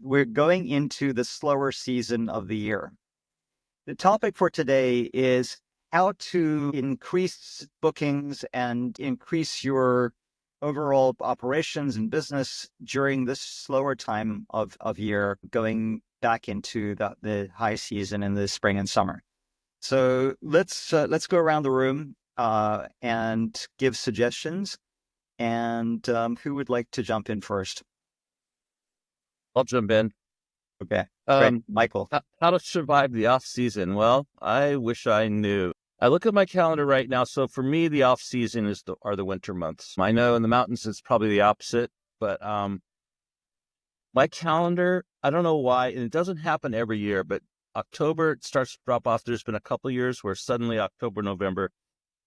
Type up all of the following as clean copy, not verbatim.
we're going into the slower season of the year. The topic for today is how to increase bookings and increase your overall operations and business during this slower time of year, going back into the high season in the spring and summer. So let's go around the room and give suggestions. And who would like to jump in first? I'll jump in. Okay, great, Um, Michael. how to survive the off season? Well, I wish I knew. I look at my calendar right now. So for me, the off season are the winter months. I know in the mountains it's probably the opposite, but my calendar, I don't know why, and it doesn't happen every year, but October it starts to drop off. There's been a couple of years where suddenly October, November,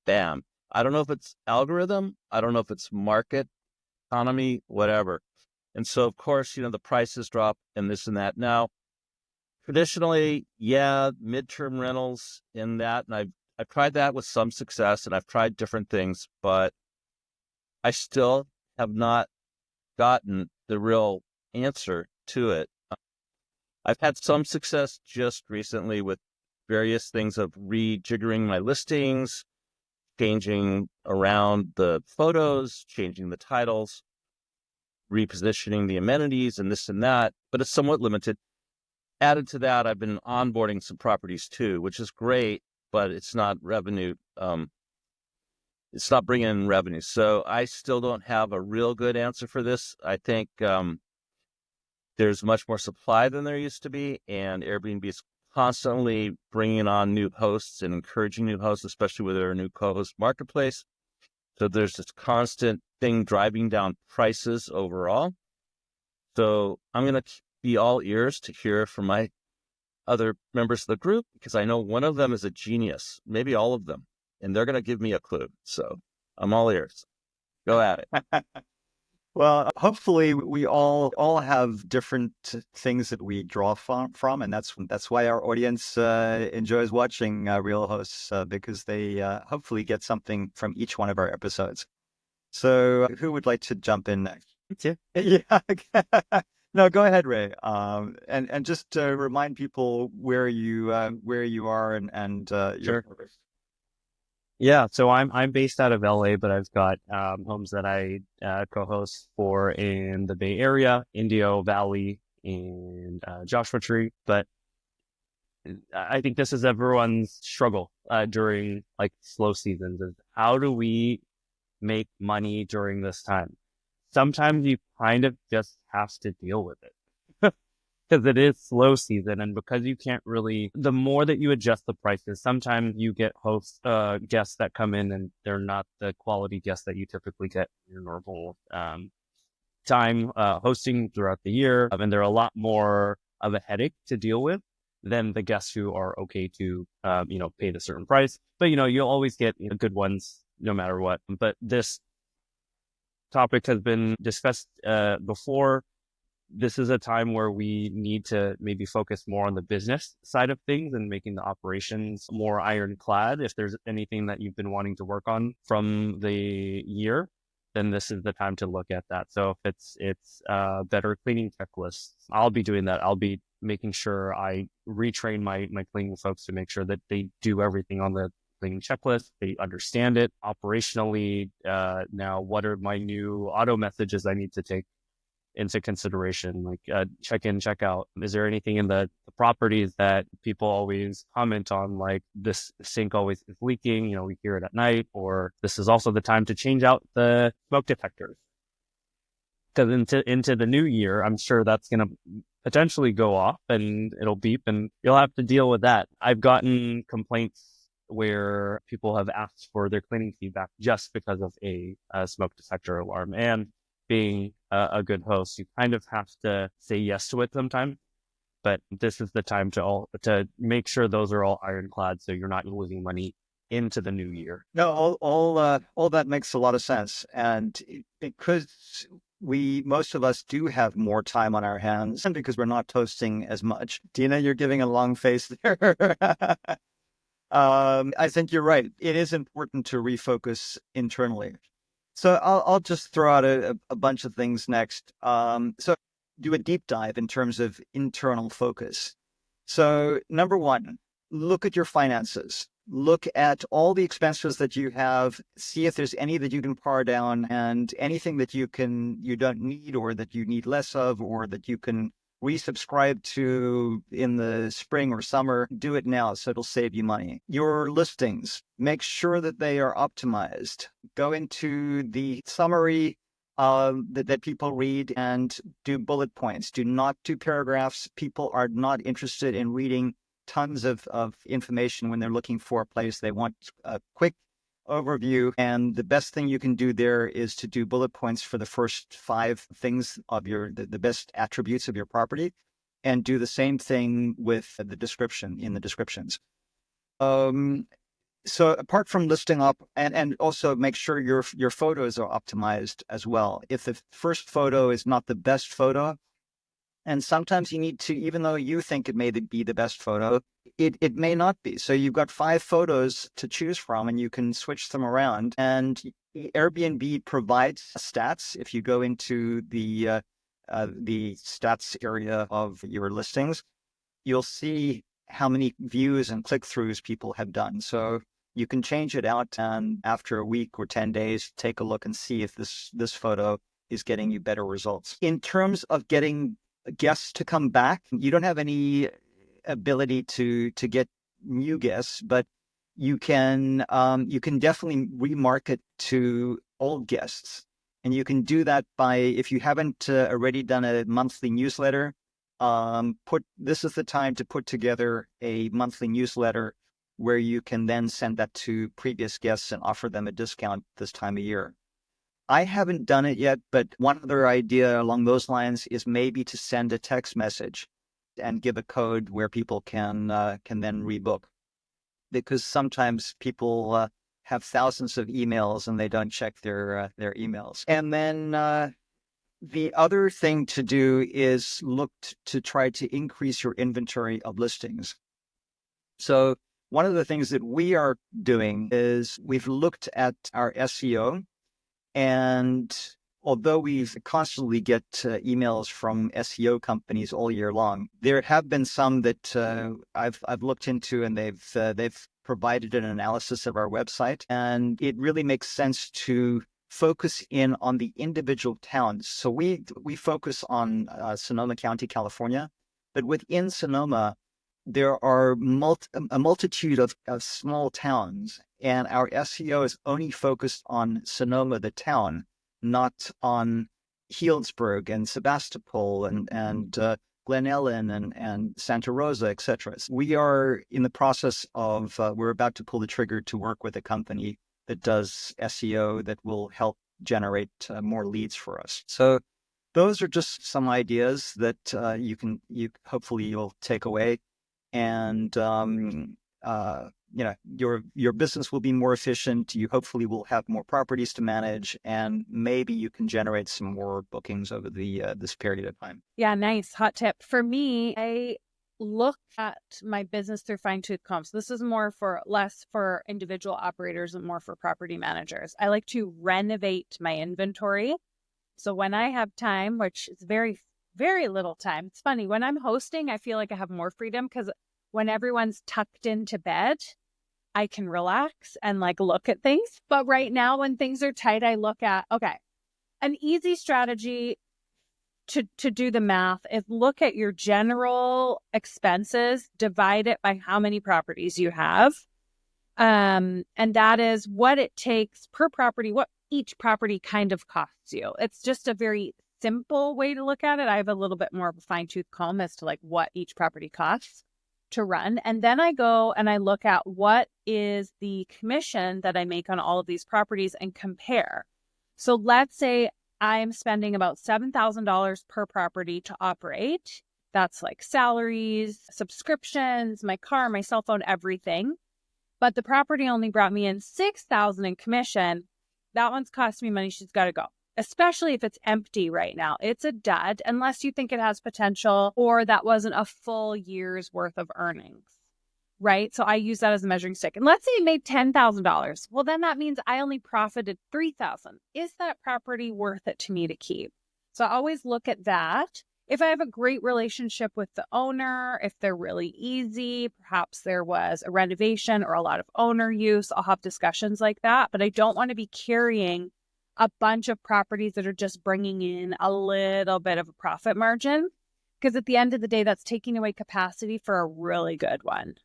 bam. I don't know if it's algorithm. I don't know if it's market, economy, whatever. And so, of course, the prices drop and this and that. Now, traditionally, yeah, midterm rentals in that, and I've tried that with some success, and I've tried different things, but I still have not gotten the real answer to it. I've had some success just recently with various things of rejiggering my listings, changing around the photos, changing the titles, repositioning the amenities and this and that, but it's somewhat limited. Added to that, I've been onboarding some properties too, which is great, but it's not revenue. It's not bringing in revenue. So I still don't have a real good answer for this. I think there's much more supply than there used to be, and Airbnb is constantly bringing on new hosts and encouraging new hosts, especially with their new co-host marketplace. So there's this constant thing driving down prices overall. So I'm going to be all ears to hear from my other members of the group, because I know one of them is a genius, maybe all of them, and they're going to give me a clue. So I'm all ears. Go at it. Well, hopefully we all have different things that we draw from, and that's why our audience enjoys watching Real Hosts because they hopefully get something from each one of our episodes. So, who would like to jump in next? Yeah. Yeah. No, go ahead, Ray. And just remind people where you are and your Sure. purpose. Yeah, so I'm based out of LA, but I've got homes that I co-host for in the Bay Area, Indio Valley, and Joshua Tree. But I think this is everyone's struggle during like slow seasons is how do we make money during this time? Sometimes you kind of just have to deal with it because it is slow season, and because you can't really, the more that you adjust the prices, sometimes you get guests that come in and they're not the quality guests that you typically get in your normal time hosting throughout the year, and they're a lot more of a headache to deal with than the guests who are okay to pay a certain price. But you'll always get good ones no matter what. But this topic has been discussed before. This is a time where we need to maybe focus more on the business side of things and making the operations more ironclad. If there's anything that you've been wanting to work on from the year, then this is the time to look at that. So if it's better cleaning checklists, I'll be doing that. I'll be making sure I retrain my cleaning folks to make sure that they do everything on the cleaning checklist. They understand it operationally. Now, what are my new auto messages I need to take into consideration, like check in, check out? Is there anything in the properties that people always comment on, like this sink always is leaking, we hear it at night, or this is also the time to change out the smoke detectors? Because into the new year, I'm sure that's going to potentially go off and it'll beep and you'll have to deal with that. I've gotten complaints where people have asked for their cleaning feedback just because of a smoke detector alarm. And being a good host, you kind of have to say yes to it sometimes. But this is the time to make sure those are all ironclad, so you're not losing money into the new year. No, all that makes a lot of sense, and because most of us do have more time on our hands, and because we're not toasting as much. Dina, you're giving a long face there. I think you're right. It is important to refocus internally. So I'll just throw out a bunch of things next. So do a deep dive in terms of internal focus. So number one, look at your finances. Look at all the expenses that you have, see if there's any that you can par down, and anything that you don't need, or that you need less of, or that you can resubscribe to in the spring or summer, do it now so it'll save you money. Your listings, make sure that they are optimized. Go into the summary that people read and do bullet points. Do not do paragraphs. People are not interested in reading tons of information when they're looking for a place. They want a quick overview. And the best thing you can do there is to do bullet points for the first 5 things of the best attributes of your property, and do the same thing with the description in the descriptions. So apart from listing up, and also make sure your photos are optimized as well. If the first photo is not the best photo, and sometimes you need to, even though you think it may be the best photo, it may not be. So you've got 5 photos to choose from, and you can switch them around. And Airbnb provides stats. If you go into the stats area of your listings, you'll see how many views and click-throughs people have done. So you can change it out, and after a week or 10 days, take a look and see if this photo is getting you better results. In terms of getting guests to come back, you don't have any ability to get new guests, but you can definitely remarket to old guests. And you can do that by, if you haven't already done a monthly newsletter, this is the time to put together a monthly newsletter where you can then send that to previous guests and offer them a discount this time of year. I haven't done it yet, but one other idea along those lines is maybe to send a text message and give a code where people can then rebook, because sometimes people have thousands of emails and they don't check their emails. And then the other thing to do is look to try to increase your inventory of listings. So one of the things that we are doing is we've looked at our SEO, and although we constantly get emails from SEO companies all year long, there have been some that I've looked into, and they've provided an analysis of our website, and it really makes sense to focus in on the individual towns. So we focus on Sonoma County, California, but within Sonoma, there are a multitude of small towns, and our SEO is only focused on Sonoma, the town, not on Healdsburg and Sebastopol and Glen Ellen and Santa Rosa, etc. We are in the process of, we're about to pull the trigger to work with a company that does SEO that will help generate more leads for us. So those are just some ideas that you hopefully you'll take away. And your business will be more efficient. You hopefully will have more properties to manage, and maybe you can generate some more bookings over this period of time. Yeah, nice. Hot tip. For me, I look at my business through fine-tooth comb. So this is less for individual operators and more for property managers. I like to renovate my inventory. So when I have time, which is very, very little time. It's funny, when I'm hosting, I feel like I have more freedom, because when everyone's tucked into bed, I can relax and look at things. But right now, when things are tight, I look at, okay, an easy strategy to do the math is look at your general expenses, divide it by how many properties you have. And that is what it takes per property, what each property kind of costs you. It's just a very simple way to look at it. I have a little bit more of a fine-tooth comb as to what each property costs to run. And then I go and I look at what is the commission that I make on all of these properties and compare. So let's say I'm spending about $7,000 per property to operate. That's salaries, subscriptions, my car, my cell phone, everything. But the property only brought me in $6,000 in commission. That one's cost me money. She's got to go. Especially if it's empty right now. It's a dud unless you think it has potential or that wasn't a full year's worth of earnings, right? So I use that as a measuring stick. And let's say you made $10,000. Well, then that means I only profited $3,000. Is that property worth it to me to keep? So I always look at that. If I have a great relationship with the owner, if they're really easy, perhaps there was a renovation or a lot of owner use, I'll have discussions like that. But I don't want to be carrying a bunch of properties that are just bringing in a little bit of a profit margin, because at the end of the day, that's taking away capacity for a really good one.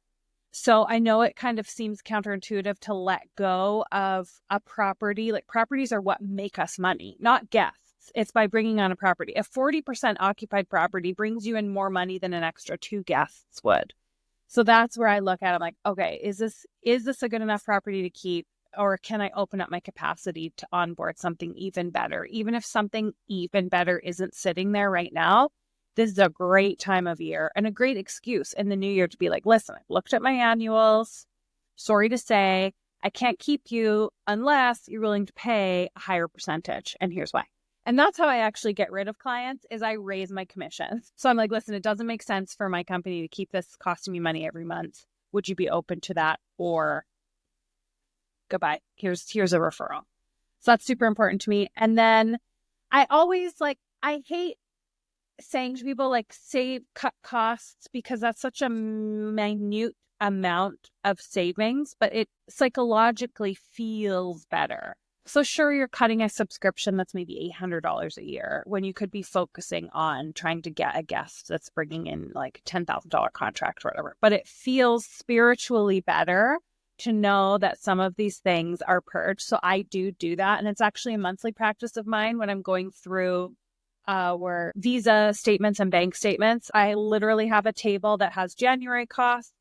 So I know it kind of seems counterintuitive to let go of a property. Like, properties are what make us money, not guests. It's by bringing on a property. A 40% occupied property brings you in more money than an extra 2 guests would. So that's where I look at it. I'm like, okay, is this a good enough property to keep? Or can I open up my capacity to onboard something even better? Even if something even better isn't sitting there right now, this is a great time of year and a great excuse in the new year to be like, listen, I've looked at my annuals. Sorry to say, I can't keep you unless you're willing to pay a higher percentage. And here's why. And that's how I actually get rid of clients, is I raise my commissions. So I'm like, listen, it doesn't make sense for my company to keep this costing me money every month. Would you be open to that? Or goodbye. Here's a referral. So that's super important to me. And then I always I hate saying to people cut costs, because that's such a minute amount of savings, but it psychologically feels better. So sure, you're cutting a subscription that's maybe $800 a year when you could be focusing on trying to get a guest that's bringing in like $10,000 contract or whatever. But it feels spiritually better to know that some of these things are purged. So I do that. And it's actually a monthly practice of mine when I'm going through where Visa statements and bank statements. I literally have a table that has January costs,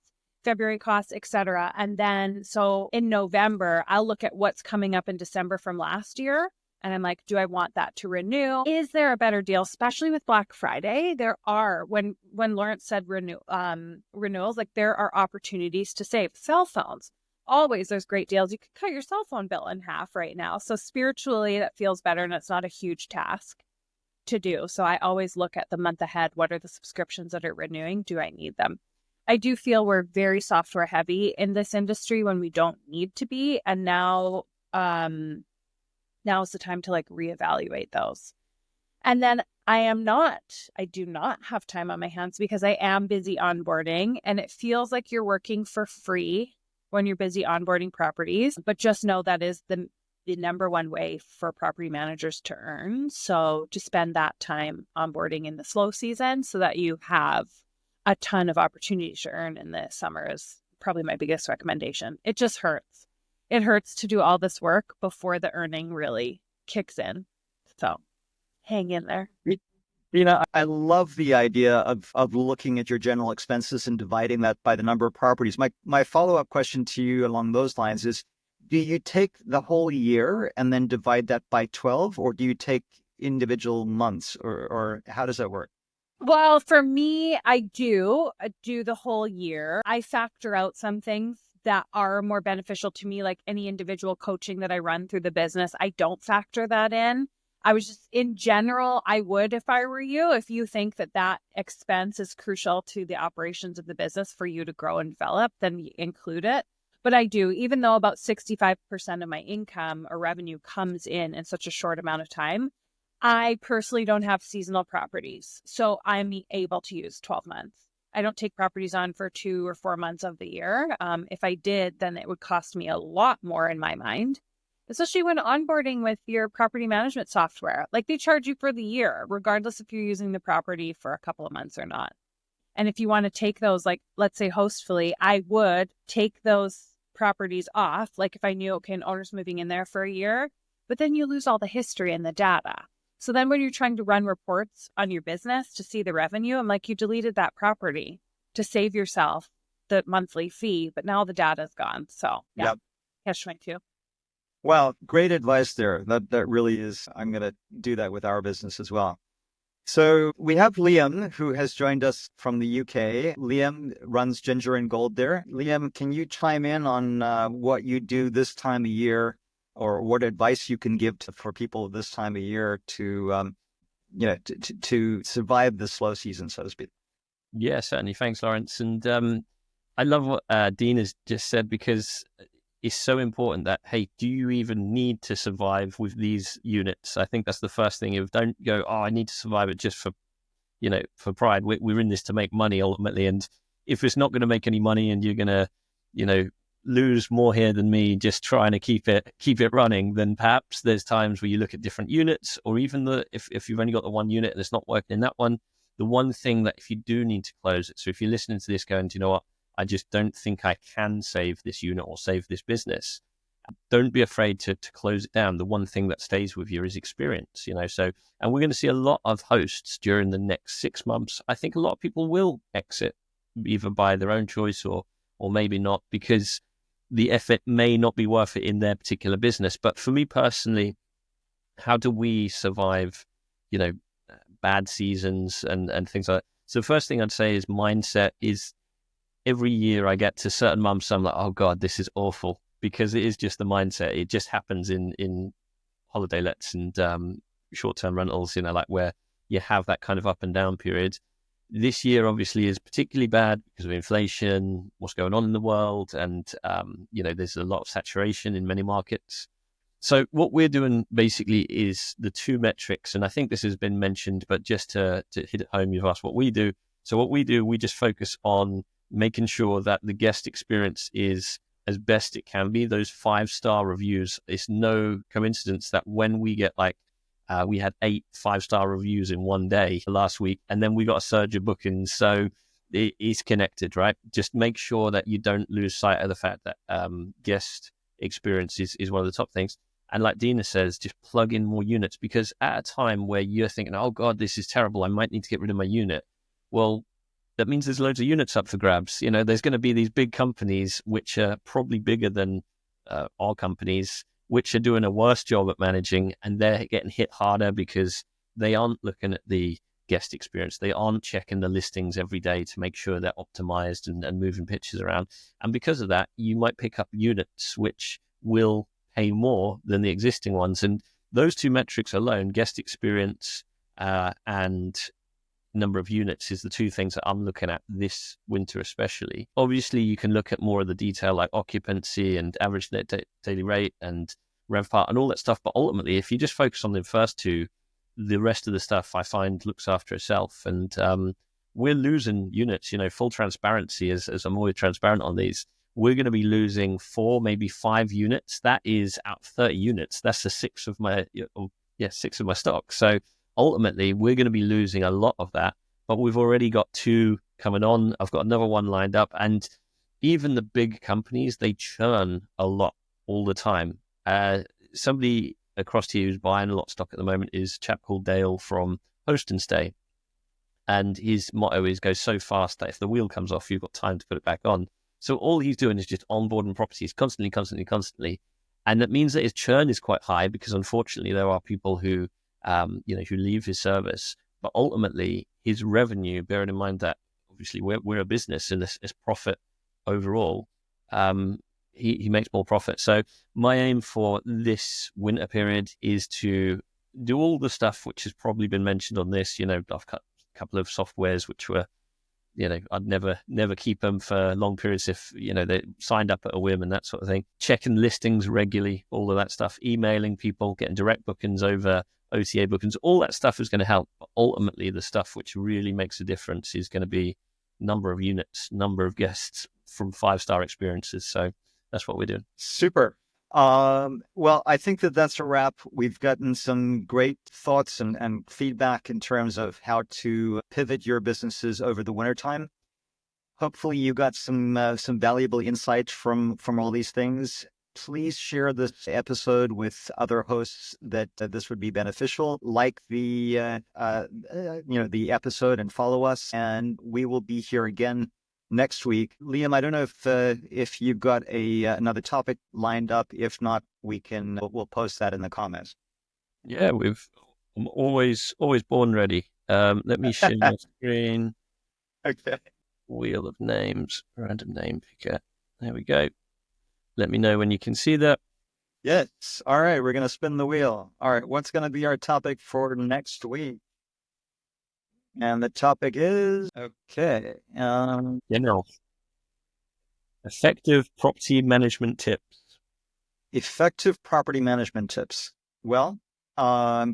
February costs, etc. And then so in November, I'll look at what's coming up in December from last year. And I'm like, do I want that to renew? Is there a better deal? Especially with Black Friday, there are, when Lawrence said renewals, like there are opportunities to save. Cell phones. Always there's great deals. You could cut your cell phone bill in half right now. So spiritually, that feels better, and it's not a huge task to do. So I always look at the month ahead. What are the subscriptions that are renewing? Do I need them? I do feel we're very software heavy in this industry when we don't need to be. And now is the time to reevaluate those. And then I do not have time on my hands because I am busy onboarding, and it feels like you're working for free when you're busy onboarding properties. But just know that is the number one way for property managers to earn. So to spend that time onboarding in the slow season so that you have a ton of opportunities to earn in the summer is probably my biggest recommendation. It just hurts. It hurts to do all this work before the earning really kicks in. So hang in there. I love the idea of looking at your general expenses and dividing that by the number of properties. My follow-up question to you along those lines is, do you take the whole year and then divide that by 12, or do you take individual months, or how does that work? Well, for me, I do the whole year. I factor out some things that are more beneficial to me, like any individual coaching that I run through the business. I don't factor that in. I was just, in general, I would if I were you, if you think that expense is crucial to the operations of the business for you to grow and develop, then include it. But I do, even though about 65% of my income or revenue comes in such a short amount of time, I personally don't have seasonal properties. So I'm able to use 12 months. I don't take properties on for 2 or 4 months of the year. If I did, then it would cost me a lot more in my mind, especially when onboarding with your property management software. Like, they charge you for the year, regardless if you're using the property for a couple of months or not. And if you want to take those, like, let's say Hostfully, I would take those properties off. Like, if I knew, okay, an owner's moving in there for a year, but then you lose all the history and the data. So then when you're trying to run reports on your business to see the revenue, I'm like, you deleted that property to save yourself the monthly fee, but now the data's gone. So yeah, catch-22. Well, great advice there. That really is. I'm going to do that with our business as well. So we have Liam, who has joined us from the UK. Liam runs Ginger and Gold there. Liam, can you chime in on what you do this time of year, or what advice you can give for people this time of year to survive the slow season, so to speak? Yeah, certainly. Thanks, Lawrence. And I love what Dean has just said, because it's so important that, hey, do you even need to survive with these units? I think that's the first thing. Don't go, oh, I need to survive it just for for pride. We're in this to make money ultimately. And if it's not going to make any money and you're going to, lose more here than me just trying to keep it running, then perhaps there's times where you look at different units, or even if you've only got the one unit and it's not working in that one, the one thing that if you do need to close it, so if you're listening to this going, do you know what, I just don't think I can save this unit or save this business, don't be afraid to close it down. The one thing that stays with you is experience, so, and we're going to see a lot of hosts during the next 6 months. I think a lot of people will exit either by their own choice or maybe not, because the effort may not be worth it in their particular business. But for me personally, how do we survive, bad seasons and things like that? So the first thing I'd say is mindset. Is every year I get to certain months, I'm like, oh God, this is awful, because it is just the mindset. It just happens in holiday lets and short-term rentals, like where you have that kind of up and down period. This year obviously is particularly bad because of inflation, what's going on in the world, and there's a lot of saturation in many markets. So what we're doing basically is the two metrics, and I think this has been mentioned, but just to hit it home, you've asked what we do. So what we do, we just focus on making sure that the guest experience is as best it can be. Those 5-star reviews, it's no coincidence that when we get we had 8 5-star reviews in one day last week, and then we got a surge of bookings. So it is connected, right? Just make sure that you don't lose sight of the fact that guest experience is one of the top things. And like Dina says, just plug in more units, because at a time where you're thinking, oh God, this is terrible, I might need to get rid of my unit. Well, that means there's loads of units up for grabs. There's going to be these big companies, which are probably bigger than our companies, which are doing a worse job at managing, and they're getting hit harder because they aren't looking at the guest experience. They aren't checking the listings every day to make sure they're optimized and moving pictures around. And because of that, you might pick up units which will pay more than the existing ones. And those two metrics alone, guest experience and number of units, is the two things that I'm looking at this winter especially. Obviously, you can look at more of the detail like occupancy and average net daily rate and RevPAR and all that stuff. But ultimately, if you just focus on the first two, the rest of the stuff I find looks after itself. And we're losing units, full transparency, as I'm always transparent on these. We're going to be losing 4, maybe 5 units. That is out of 30 units. That's a sixth of my stock. So ultimately, we're going to be losing a lot of that, but we've already got 2 coming on. I've got another one lined up, and even the big companies, they churn a lot all the time. Somebody across here who's buying a lot of stock at the moment is a chap called Dale from Host and Stay, and his motto is go so fast that if the wheel comes off, you've got time to put it back on. So all he's doing is just onboarding properties constantly. And that means that his churn is quite high, because unfortunately there are people who leave his service. But ultimately, his revenue, bearing in mind that obviously we're a business and it's profit overall, he makes more profit. So my aim for this winter period is to do all the stuff which has probably been mentioned on this. I've got a couple of softwares which were, I'd never keep them for long periods if, they signed up at a whim and that sort of thing. Checking listings regularly, all of that stuff, emailing people, getting direct bookings over OTA bookings, all that stuff is going to help. But ultimately, the stuff which really makes a difference is going to be number of units, number of guests from 5-star experiences. So that's what we're doing. Super. Well, I think that's a wrap. We've gotten some great thoughts and feedback in terms of how to pivot your businesses over the wintertime. Hopefully you got some valuable insights from all these things. Please share this episode with other hosts that this would be beneficial. Like the episode and follow us, and we will be here again next week. Liam, I don't know if you've got another topic lined up. If not, we'll post that in the comments. Yeah, I'm always born ready. Let me share my screen. Okay. Wheel of names, random name picker. There we go. Let me know when you can see that. Yes. All right. We're going to spin the wheel. All right. What's going to be our topic for next week? And the topic is, okay. General. Effective property management tips. Effective property management tips. Well,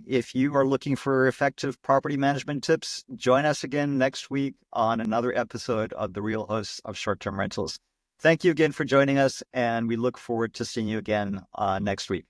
If you are looking for effective property management tips, join us again next week on another episode of The Real Hosts of Short-Term Rentals. Thank you again for joining us, and we look forward to seeing you again next week.